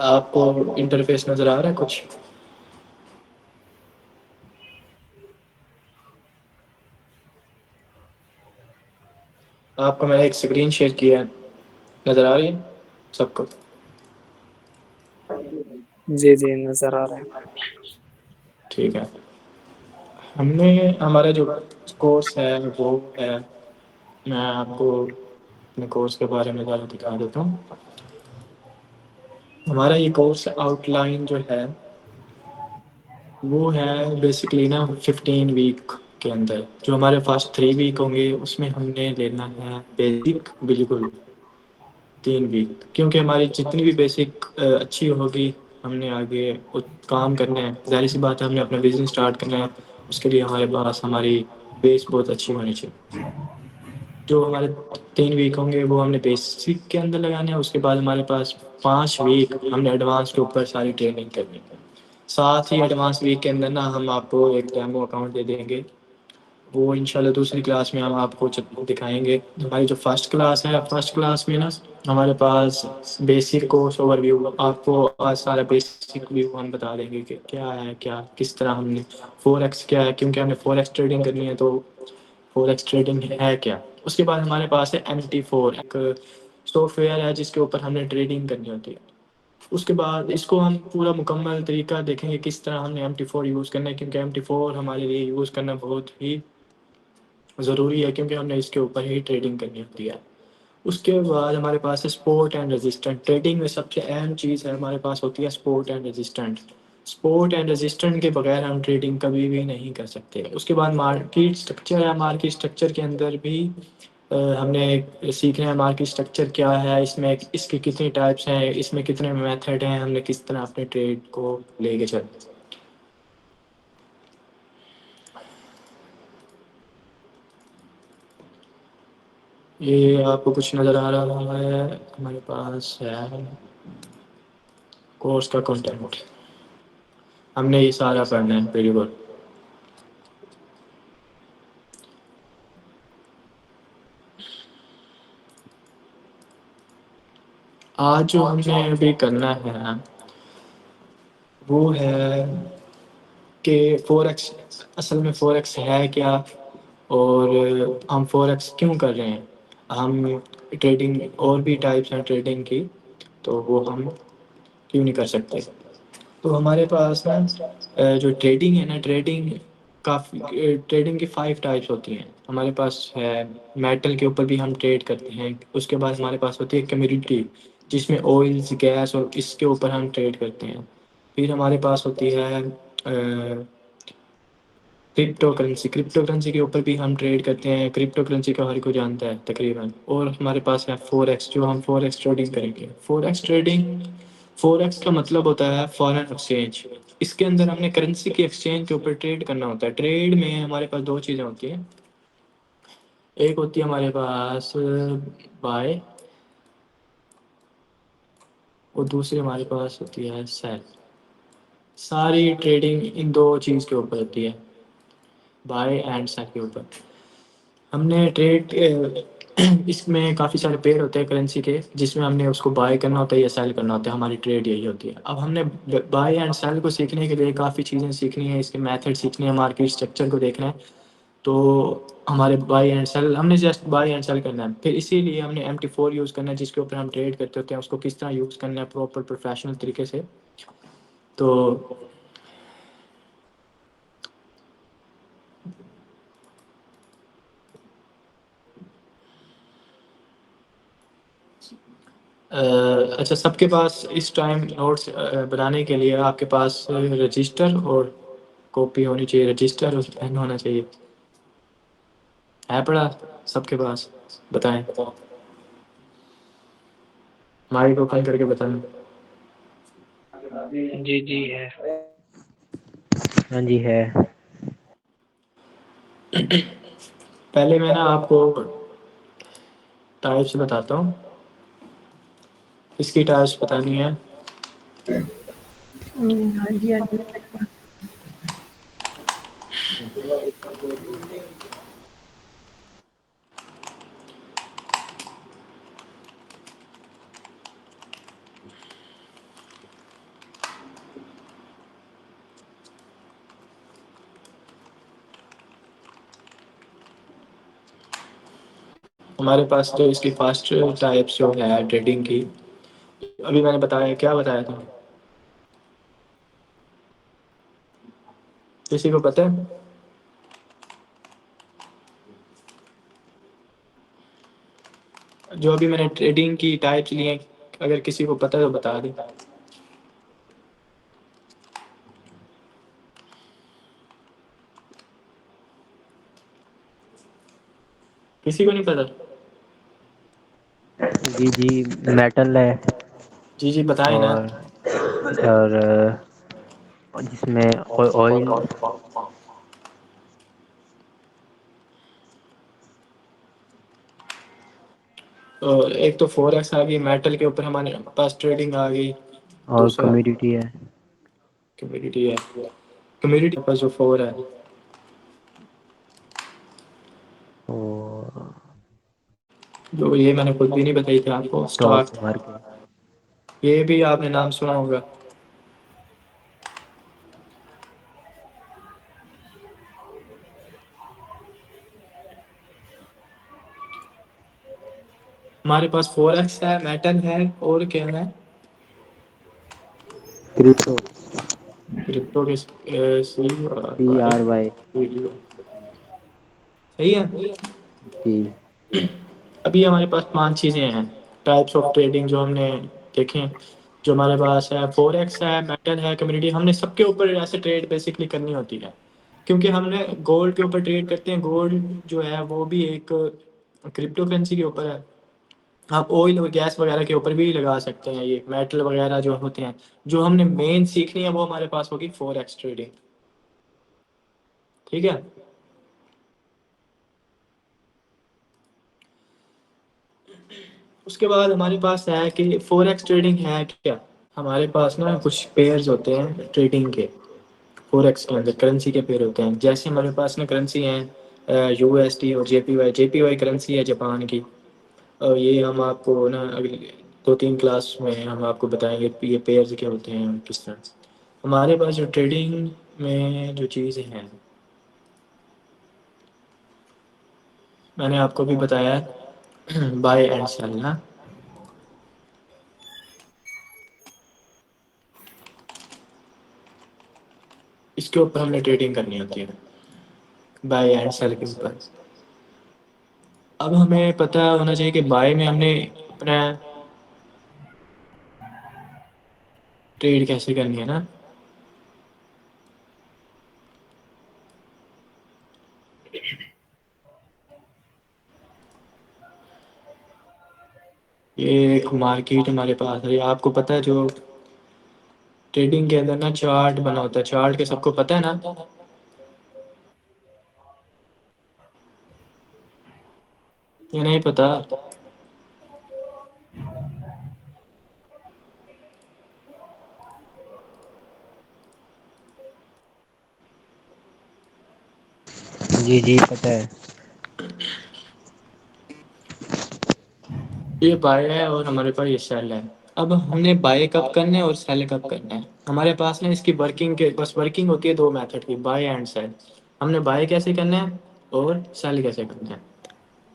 آپ کو انٹرفیس نظر آ رہا ہے کچھ؟ آپ کو میں نے ایک اسکرین شیئر کیا ہے، نظر آ رہی ہے سب کو؟ جی جی نظر آ رہا ہے۔ ٹھیک ہے، ہم نے ہمارا جو کورس ہے وہ ہے، میں آپ کو اپنے کورس کے بارے میں ذرا دکھا دیتا ہوں۔ ہمارا یہ کورس آؤٹ لائن جو ہے وہ ہے بیسکلی نا 15 ویک کے اندر، جو ہمارے فرسٹ 3 ویک ہوں گے اس میں ہم نے لینا ہے بیسک، بالکل 3 ویک، کیونکہ ہماری جتنی بھی بیسک اچھی ہوگی ہم نے آگے کام کرنا ہے، ظاہر سی بات ہے ہم نے اپنا بزنس اسٹارٹ کرنا ہے، اس کے لیے ہمارے پاس ہماری بیس بہت اچھی ہونی چاہیے۔ جو ہمارے 3 ویک ہوں گے وہ ہم نے بیسک کے اندر لگانے ہیں، اس کے بعد ہمارے پاس 5 ویک ہم نے ایڈوانس کے اوپر ساری ٹریننگ کرنی ہے۔ ساتھ ہی ایڈوانس ویک کے اندر نا ہم آپ کو ایک ڈیمو اکاؤنٹ دے دیں گے، وہ انشاءاللہ دوسری کلاس میں ہم آپ کو دکھائیں گے۔ ہماری جو فرسٹ کلاس ہے، فرسٹ کلاس میں نا ہمارے پاس بیسک کورس اوور ویو، آپ کو سارا بیسک ویو ہم بتا دیں گے کہ کیا ہے، کیا کس طرح ہم نے فور ایکس کیا ہے، کیونکہ ہم نے فور ایکس ٹریڈنگ کرنی ہے، تو فور ایکس ٹریڈنگ ہے کیا۔ اس کے بعد ہمارے پاس ہے MT4، ایک سافٹ ویئر ہے جس کے اوپر ہم نے ٹریڈنگ کرنی ہوتی ہے۔ اس کے بعد اس کو ہم پورا مکمل طریقہ دیکھیں گے کس طرح ہم نے MT4 یوز کرنا ہے، کیونکہ MT4 ہمارے لیے یوز کرنا بہت ہی ضروری ہے، کیونکہ ہم نے اس کے اوپر ہی ٹریڈنگ کرنی ہوتی ہے۔ اس کے بعد ہمارے پاس ہے سپورٹ اینڈ ریزسٹنٹ۔ ٹریڈنگ میں سب سے اہم چیز ہے ہمارے پاس ہوتی ہے support and resistant. Support and resistant کے بغیر ہم ٹریڈنگ کبھی بھی نہیں کر سکتے۔ اس کے بعد مارکیٹ سٹرکچر ہے، مارکیٹ سٹرکچر کے اندر بھی ہم نے سیکھنا ہے مارکیٹ سٹرکچر کیا ہے، اس میں اس کے کتنے ٹائپس ہیں، اس میں کتنے میتھڈ ہیں، ہم نے کس طرح اپنے ٹریڈ کو لے کے چلنا ہے۔ یہ آپ کو کچھ نظر آ رہا ہے، ہمارے پاس ہے کورس کا کنٹینٹ، ہم نے یہ سارا پڑھنا ہے، ویری گڈ۔ آج جو ہم نے ابھی کرنا ہے وہ ہے کہ فور ایکس، اصل میں فور ایکس ہے کیا، اور ہم فور ایکس کیوں کر رہے ہیں۔ ہم ٹریڈنگ اور بھی ٹائپس ہیں ٹریڈنگ کی، تو وہ ہم کیوں نہیں کر سکتے۔ تو ہمارے پاس نا جو ٹریڈنگ ہے نا، ٹریڈنگ کافی، ٹریڈنگ کی 5 ٹائپس ہوتی ہیں۔ ہمارے پاس ہے میٹل کے اوپر بھی ہم ٹریڈ کرتے ہیں، اس کے بعد ہمارے پاس ہوتی ہے کمیڈیٹی جس میں آئلس، گیس اور اس کے اوپر ہم ٹریڈ کرتے ہیں۔ پھر ہمارے پاس ہوتی ہے کرپٹو کرنسی، کرپٹو کرنسی کے اوپر بھی ہم ٹریڈ کرتے ہیں، کرپٹو کرنسی کا ہر کوئی جانتا ہے تقریباً۔ اور ہمارے پاس ہے فور ایکس، جو ہم فور ایکس ٹریڈنگ کریں گے۔ Forex trading, forex کا مطلب ہوتا ہے فارن ایکسچینج۔ اس کے اندر ہم نے کرنسی کی ایکسچینج کے اوپر ٹریڈ کرنا ہوتا ہے۔ ٹریڈ میں ہمارے پاس 2 چیزیں ہوتی ہیں، ایک ہوتی ہے ہمارے پاس بائی اور دوسری ہمارے پاس ہوتی ہے سیل۔ ساری ٹریڈنگ ان 2 چیز کے اوپر ہوتی ہے، بائی اینڈ سیل کے اوپر۔ ہم نے ٹریڈ اس میں کافی سارے پیئر ہوتے ہیں کرنسی کے، جس میں ہم نے اس کو بائی کرنا ہوتا ہے یا سیل کرنا ہوتا ہے، ہماری ٹریڈ یہی ہوتی ہے۔ اب ہم نے بائی اینڈ سیل کو سیکھنے کے لیے کافی چیزیں سیکھنی ہیں، اس کے میتھڈ سیکھنے ہیں، مارکیٹ اسٹرکچر کو دیکھنا ہے، تو ہمارے بائی اینڈ سیل، ہم نے جسٹ بائی اینڈ سیل کرنا ہے۔ پھر اسی لیے ہم نے MT4 یوز کرنا ہے، جس کے اوپر ہم ٹریڈ کرتے ہوتے ہیں، اس کو کس طرح یوز کرنا ہے پراپر پروفیشنل طریقے سے۔ تو اچھا، سب کے پاس اس ٹائم نوٹس بنانے کے لیے آپ کے پاس رجسٹر اور کاپی ہونی چاہیے، رجسٹر اور پین ہونا چاہیے، ہے پڑا سب کے پاس؟ بتائیں، مائک اوپن کر کے بتائیں۔ جی جی ہے، ہاں جی ہے۔ پہلے میں نا آپ کو ٹائپس بتاتا ہوں، اس کی ٹائپس بتانی ہے۔ ہاں جی ہاں جی۔ ہمارے پاس جو اس کی فاسٹ ٹائپس جو ہے ٹریڈنگ کی، ابھی میں نے بتایا، کیا بتایا تھا، کسی کو پتہ ہے؟ جو ابھی میں نے ٹریڈنگ کی ٹائپس لی ہیں، اگر کسی کو پتہ ہے تو بتا دیں۔ کسی کو نہیں پتہ؟ جی میٹل ہے، جی بتائیں نا۔ اور اور جس میں آئل، ایک تو فور ایکس آ گئی، میٹل کے اوپر ہمارے پاس ٹریڈنگ آ گئی۔ اور دوسرا کمیڈیٹی ہے۔ کمیونٹی ہے، کمیونٹی کے پاس جو فور ہے، اور جو یہ میں نے خود بھی نہیں بتائی تھی آپ کو، اسٹاک اسٹاک، مارکیٹ۔ یہ بھی آپ نے نام سنا ہوگا۔ ہمارے پاس فور ایکس ہے، میٹل ہے، اور کیا ہے؟ کرپٹو، کرپٹو کے CRY۔ صحیح ہے۔ جی ابھی ہمارے پاس 5 چیزیں ہیں ٹائپس آف ٹریڈنگ جو ہم نے دیکھیں، جو ہمارے پاس ہے فور ایکس ہے، میٹل ہے، کمیونٹی۔ ہم نے سب کے اوپر ایسے ٹریڈ بیسکلی کرنی ہوتی ہے، کیونکہ ہم نے گولڈ کے اوپر ٹریڈ کرتے ہیں۔ گولڈ جو ہے وہ بھی ایک کرپٹو کرنسی کے اوپر ہے۔ آپ آئل اور گیس وغیرہ کے اوپر بھی لگا سکتے ہیں، یہ میٹل وغیرہ جو ہوتے ہیں۔ جو ہم نے مین سیکھنی ہے وہ ہمارے پاس ہوگی فور ایکس ٹریڈنگ، ٹھیک ہے۔ اس کے بعد ہمارے پاس ہے کہ فور ایکس ٹریڈنگ ہے کیا۔ ہمارے پاس نا کچھ پیئرز ہوتے ہیں ٹریڈنگ کے، فور ایکس کے اندر کرنسی کے پیر ہوتے ہیں۔ جیسے ہمارے پاس نا کرنسی ہیں USD اور JPY۔ JPY کرنسی ہے جاپان کی، اور یہ ہم آپ کو نا اگلی 2-3 کلاس میں ہم آپ کو بتائیں گے یہ پیئرز کیا ہوتے ہیں کس طرح سے۔ ہمارے پاس جو ٹریڈنگ میں جو چیزیں ہیں، میں نے آپ کو بھی بتایا بائی اینڈ سیل نا، اس کے اوپر ہم نے ٹریڈنگ کرنی ہوتی ہے، بائی اینڈ سیل کے اوپر۔ اب ہمیں پتہ ہونا چاہیے کہ بائی میں ہم نے اپنا ٹریڈ کیسے کرنی ہے نا۔ یہ ایک مارکیٹ ہمارے پاس ہے، آپ کو پتہ ہے جو ٹریڈنگ کے اندر نا چارٹ بنا ہوتا ہے، چارٹ کے سب کو پتہ ہے نا۔ یہ نہیں پتہ؟ جی پتہ ہے۔ یہ بائی ہے اور ہمارے پاس یہ سیل ہے۔ اب ہم نے بائی کب کرنا ہے اور سیل کب کرنا ہے۔ ہمارے پاس نا اس کی ورکنگ کے بس ورکنگ ہوتی ہے 2 میتھڈ کی، بائی اینڈ سیل۔ ہم نے بائی کیسے کرنا ہے اور سیل کیسے کرنا ہے۔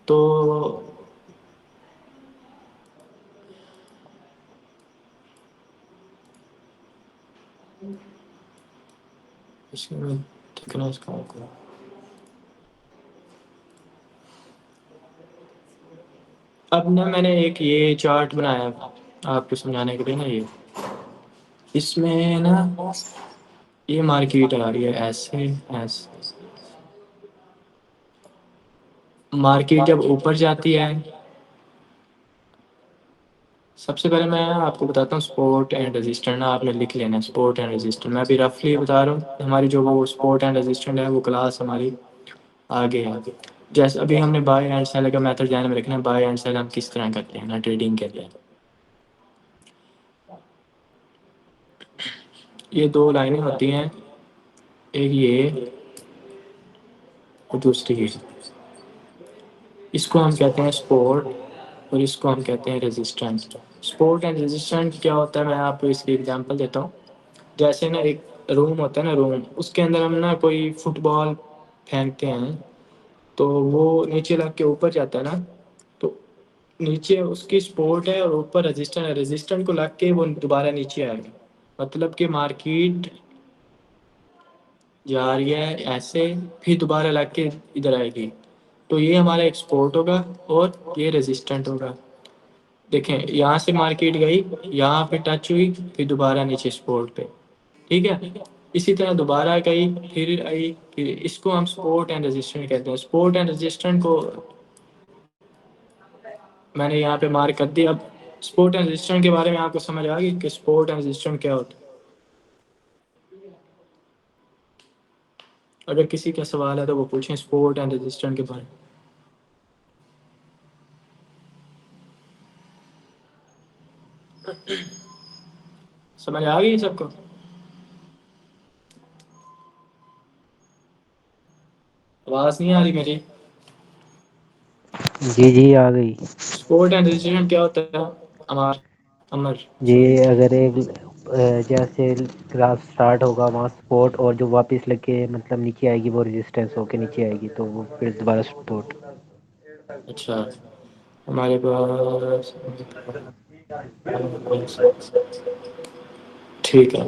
تو اس میں تھکنس کا ہوگا۔ اب نا میں نے ایک یہ چارٹ بنایا آپ کو سمجھانے کے لیے نا، یہ اس میں نا یہ مارکیٹ آ رہی ہے ایسے ایسے، مارکیٹ جب اوپر جاتی ہے، سب سے پہلے میں آپ کو بتاتا ہوں سپورٹ اینڈ رزسٹنٹ، آپ نے لکھ لینا سپورٹ اینڈ رزسٹنٹ۔ میں ابھی رفلی بتا رہا ہوں، ہماری جو وہ سپورٹ اینڈ رزسٹنٹ ہے وہ کلاس ہماری آگے ہے۔ جیسے ابھی ہم نے بائی اینڈ سیل کا میتھڈ ذہن میں رکھنا ہے، بائی اینڈ سیل ہم کس طرح کرتے ہیں نا ٹریڈنگ کے لیے۔ یہ 2 لائنیں ہوتی ہیں، ایک یہ اور دوسری یہ۔ اس کو ہم کہتے ہیں سپورٹ اور اس کو ہم کہتے ہیں ریزسٹنس۔ سپورٹ اینڈ ریزسٹنس کیا ہوتا ہے، میں آپ کو اس کی ایگزامپل دیتا ہوں۔ جیسے نا ایک روم ہوتا ہے نا، روم، اس کے اندر ہم نا کوئی فٹ بال پھینکتے ہیں تو وہ نیچے لگ کے اوپر جاتا ہے نا، نیچے اس کی سپورٹ ہے اور اوپر رجسٹنٹ ہے، رجسٹنٹ کو لگ کے وہ دوبارہ نیچے آئے گا، مطلب کہ مارکیٹ جا رہی ہے ایسے، پھر دوبارہ لگ کے ادھر آئے گی، تو یہ ہمارا ایکسپورٹ ہوگا اور یہ ریزسٹنٹ ہوگا۔ دیکھیں یہاں سے مارکیٹ گئی، یہاں پہ ٹچ ہوئی، پھر دوبارہ نیچے سپورٹ پہ، ٹھیک ہے۔ اسی طرح دوبارہ گئی، پھر آئی، پھر اس کو ہم سپورٹ اینڈ ریزسٹنٹ کہتے ہیں۔ سپورٹ اینڈ ریزسٹنٹ کو میں نے یہاں پہ مارک کر دیا۔ اب سپورٹ اینڈ ریزسٹنٹ کے بارے میں آپ کو سمجھ آ گئی کہ سپورٹ اینڈ ریزسٹنٹ کیا ہوتا ہے؟ اگر کسی کا سوال ہے تو وہ پوچھیں سپورٹ اینڈ ریزسٹنٹ کے بارے میں۔ سمجھ آ گئی سب کو؟ آواز نہیں آ رہی میری؟ جی جی آ گئی۔ سپورٹ اینڈ ریزسٹنٹ کیا ہوتا ہے امر؟ جی سوری، اگر ایک جیسے گراف سٹارٹ ہوگا وہاں سپورٹ، اور جو واپس لگ کے مطلب نیچے آئے گی وہ ریزسٹنس ہو کے نیچے آئے گی، تو وہ پھر دوبارہ سپورٹ۔ اچھا ہمارے پاس ٹھیک ہے۔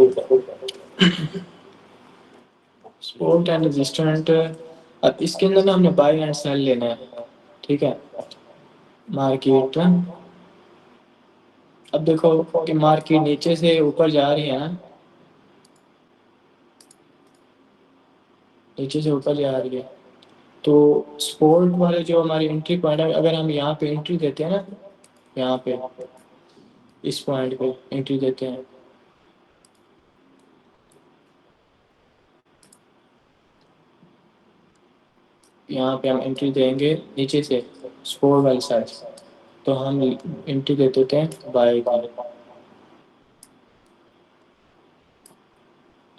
سپورٹ اینڈ ریزسٹنٹ، اب اس کے اندر نا ہم نے بائی اینڈ سیل لینا ہے، ٹھیک ہے۔ مارکیٹ، اب دیکھو کہ مارکیٹ نیچے سے اوپر جا رہی ہے نا، نیچے سے اوپر جا رہی ہے، تو سپورٹ والے جو ہماری انٹری پوائنٹ ہے، اگر ہم یہاں پہ انٹری دیتے ہیں نا، یہاں پہ اس پوائنٹ پہ انٹری دیتے ہیں، یہاں پہ ہم انٹری دیں گے نیچے سے سپورٹ والی سائڈ، تو ہم انٹری دے دیتے ہیں بائی کی،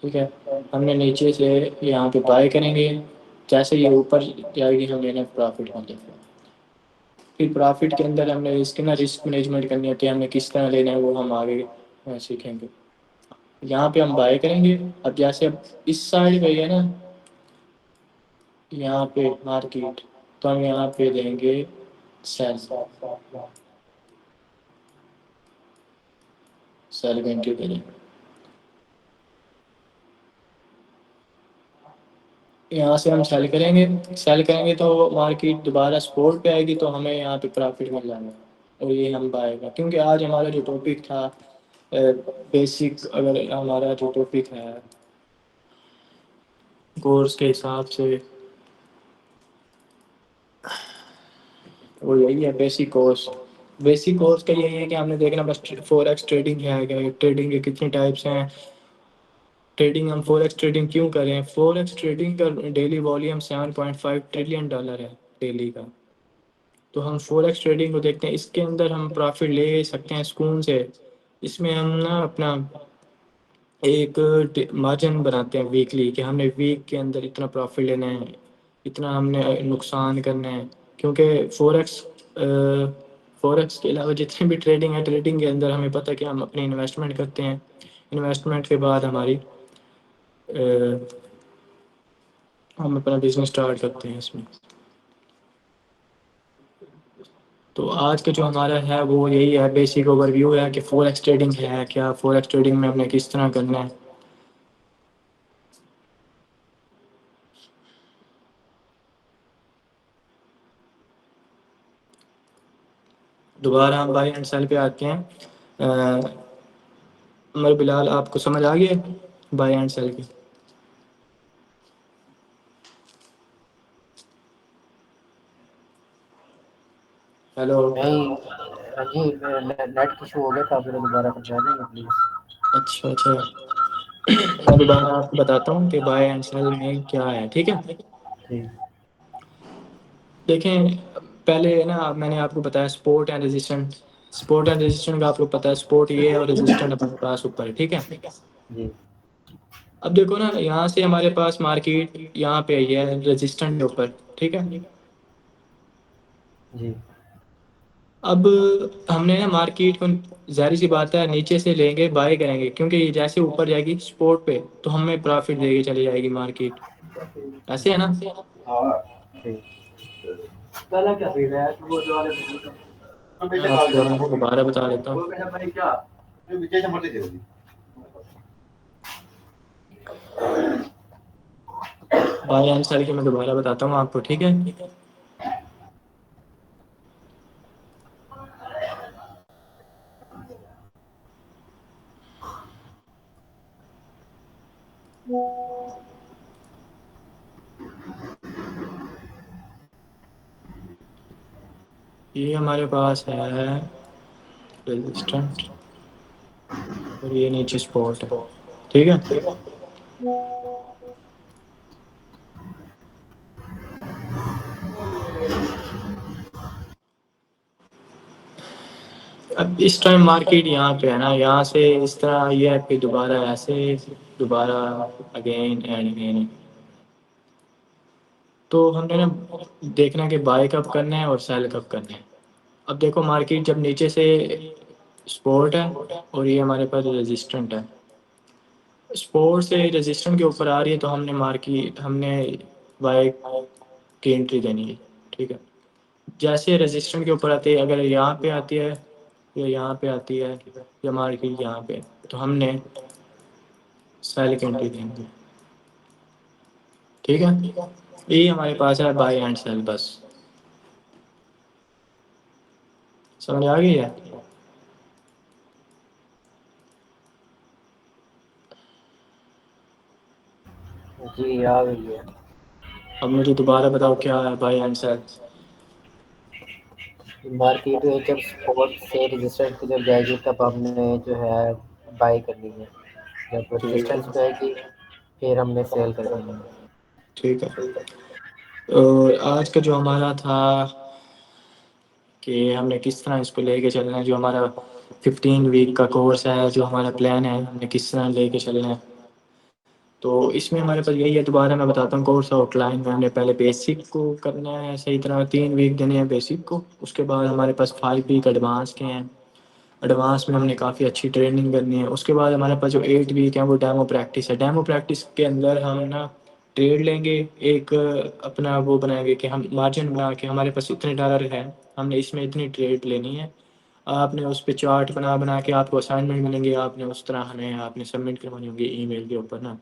ٹھیک ہے۔ ہم نے نیچے سے یہاں پہ بائی کریں گے، جیسے یہ اوپر جائے گی ہم لینا پرافٹ میں دیکھیں۔ پھر پرافٹ کے اندر ہم نے اس کے نا رسک مینجمنٹ کرنی ہوتی ہے، ہمیں کس طرح لینا ہے وہ ہم آگے سیکھیں گے۔ یہاں پہ ہم بائی کریں گے، اب جیسے اب اس سائڈ پہ ہے نا، یہاں پہ مارکیٹ، تو ہم یہاں پہ دیں گے سیل، سیل کی انٹری کریں گے، یہاں سے ہم سیل کریں گے، سیل کریں گے تو مارکیٹ دوبارہ سپورٹ پہ آئے گی، تو ہمیں یہاں پہ پرافٹ مل جائے گا، اور یہ ہم پائے گا، کیونکہ آج ہمارا جو ٹاپک تھا بیسک، اگر ہمارا جو ٹاپک ہے کورس کے حساب سے وہ یہی ہے بیسک کورس۔ بیسک کورس کا یہی ہے کہ ہم نے دیکھنا بس فور ایکس ٹریڈنگ ہے، ٹریڈنگ کے کتنے ٹائپس ہیں، ٹریڈنگ ہم فور ایکس ٹریڈنگ کیوں کریں۔ فور ایکس ٹریڈنگ کا ڈیلی والیوم 7.5 ٹریلین ڈالر ہے ڈیلی کا، تو ہم فور ایکس ٹریڈنگ کو دیکھتے ہیں، اس کے اندر ہم پرافٹ لے سکتے ہیں سکون سے۔ اس میں ہم نا اپنا ایک مارجن بناتے ہیں ویکلی، کہ ہم نے ویک کے اندر اتنا پروفٹ لینا ہے، اتنا ہم نے نقصان کرنا ہے، کیونکہ فور ایکس کے علاوہ جتنی بھی ٹریڈنگ ہے، ٹریڈنگ کے اندر ہمیں پتہ ہے کہ ہم اپنی انویسٹمنٹ کرتے ہیں، انویسٹمنٹ کے بعد ہم اپنا بزنس اسٹارٹ کرتے ہیں اس میں۔ تو آج کا جو ہمارا ہے وہ یہی ہے، بیسک اوور ویو ہے کہ فور ایکس ٹریڈنگ ہے کیا، فور ایکس ٹریڈنگ میں ہم نے کس طرح کرنا ہے۔ دوبارہ ہم بائی اینڈ سیل پہ آتے ہیں۔ عمر بلال آپ کو سمجھ آ گیا بائی اینڈ سیل کی؟ ہیلو، نہیں جی، نیٹ ایشو ہو گیا تھا، پھر دوبارہ کروا دیں گے پلیز۔ اچھا اچھا، میں دوبارہ آپ کو بتاتا ہوں کہ بائی اینڈ سیل میں کیا ہے، ٹھیک ہے۔ ٹھیک۔ دیکھیں پہلے نا میں نے آپ کو بتایا support and resistant, support and resistant کا آپ کو پتا ہے، سپورٹ یہ ہے اور ریزسٹنٹ اپنے پاس اوپر ہے، ٹھیک ہے۔ جی اب دیکھو نا یہاں سے ہمارے پاس مارکیٹ یہاں پہ آئی ہے ریزسٹنٹ کے اوپر، ٹھیک ہے۔ جی اب ہم نے نا مارکیٹ کو ظاہر سی بات ہے نیچے سے لیں گے، بائی کریں گے، کیونکہ یہ جیسے اوپر جائے گی سپورٹ پہ تو ہمیں پرافٹ دے کے چلی جائے گی مارکیٹ، ایسے ہے نا۔ ہاں ٹھیک۔ پہلا کیا پی رہا ہے وہ جو والے میں آپ کو دوبارہ بتا دیتا ہوں. بائی آنسر کے میں دوبارہ بتاتا ہوں آپ کو, ٹھیک ہے. یہ ہمارے پاس ہے ریزسٹنٹ اور یہ نیچے سپورٹ ہے, ٹھیک ہے. اب اس ٹائم مارکیٹ یہاں پہ ہے نا, یہاں سے اس طرح یہ ہے کہ دوبارہ ایسے دوبارہ اگین اینڈ اگین. تو ہم نے نا دیکھنا کہ بائی کب کرنا ہے اور سیل کب کرنا ہے. اب دیکھو مارکیٹ جب نیچے سے سپورٹ ہے اور یہ ہمارے پاس ریزسٹنٹ ہے, سپورٹ سے ریزسٹنٹ کے اوپر آ رہی ہے تو ہم نے بائی کی انٹری دینی ہے, ٹھیک ہے. جیسے رجسٹرنٹ کے اوپر آتی ہے, اگر یہاں پہ آتی ہے یا یہاں پہ آتی ہے یا مارکیٹ یہاں پہ, تو ہم نے سیل کی انٹری دیں گے, ٹھیک ہے. یہی ہمارے پاس ہے بائی اینڈ سیل, بس سمجھ آ گئی ہے. جی آ گئی ہے. اب مجھے دوبارہ بتاؤ کیا ہے بائی اینڈ سیل. مارکیٹ جب سپورٹ سے ریزسٹنس کی جب جائے گی تب ہم نے جو ہے بائی کرنی ہے, جب ٹھیک ہے, ریزسٹنس پہ آئے گی پھر ہم نے سیل کرنی ہے. ٹھیک ہے. اور آج کا جو ہمارا تھا کہ ہم نے کس طرح اس کو لے کے چلنا ہے, جو ہمارا 15 ویک کا کورس ہے, جو ہمارا پلان ہے, ہم نے کس طرح لے کے چلنا ہے. تو اس میں ہمارے پاس یہی ہے, دوبارہ میں بتاتا ہوں کورس آؤٹ لائن میں. ہم نے پہلے بیسک کو کرنا ہے صحیح طرح, 3 ویک دینے ہیں بیسک کو. اس کے بعد ہمارے پاس 5 ویک ایڈوانس کے ہیں, ایڈوانس میں ہم نے کافی اچھی ٹریننگ کرنی ہے. اس کے بعد ہمارے پاس جو 8 ویک ہیں وہ ڈیمو پریکٹس ہے. ڈیمو پریکٹس کے اندر ہم نا ٹریڈ لیں گے, ایک اپنا وہ بنائیں گے کہ ہم مارجن بنا کے ہمارے پاس اتنے ڈالر ہے, ہم نے اس میں اتنی ٹریڈ لینی ہے. آپ نے اس پہ چارٹ بنا کے آپ کو اسائنمنٹ ملیں گے, آپ نے اس طرح ہمیں آپ نے سبمٹ کروانی ہوگی ای میل کے اوپر نا.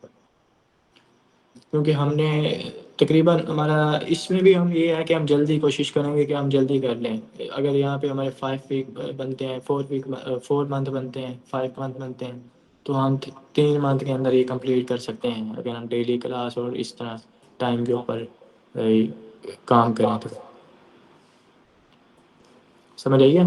کیونکہ ہم نے تقریباً ہمارا اس میں بھی ہم یہ ہے کہ ہم جلدی کوشش کریں گے کہ ہم جلدی کر لیں. اگر یہاں پہ ہمارے 5 ویک بنتے ہیں, 4 منتھ بنتے ہیں, 5 منتھ بنتے ہیں, تو ہم 3 منتھ کے اندر یہ کمپلیٹ کر سکتے ہیں اگر ہم ڈیلی کلاس اور اس طرح ٹائم کے اوپر کام کریں تو. سمجھ آئیے.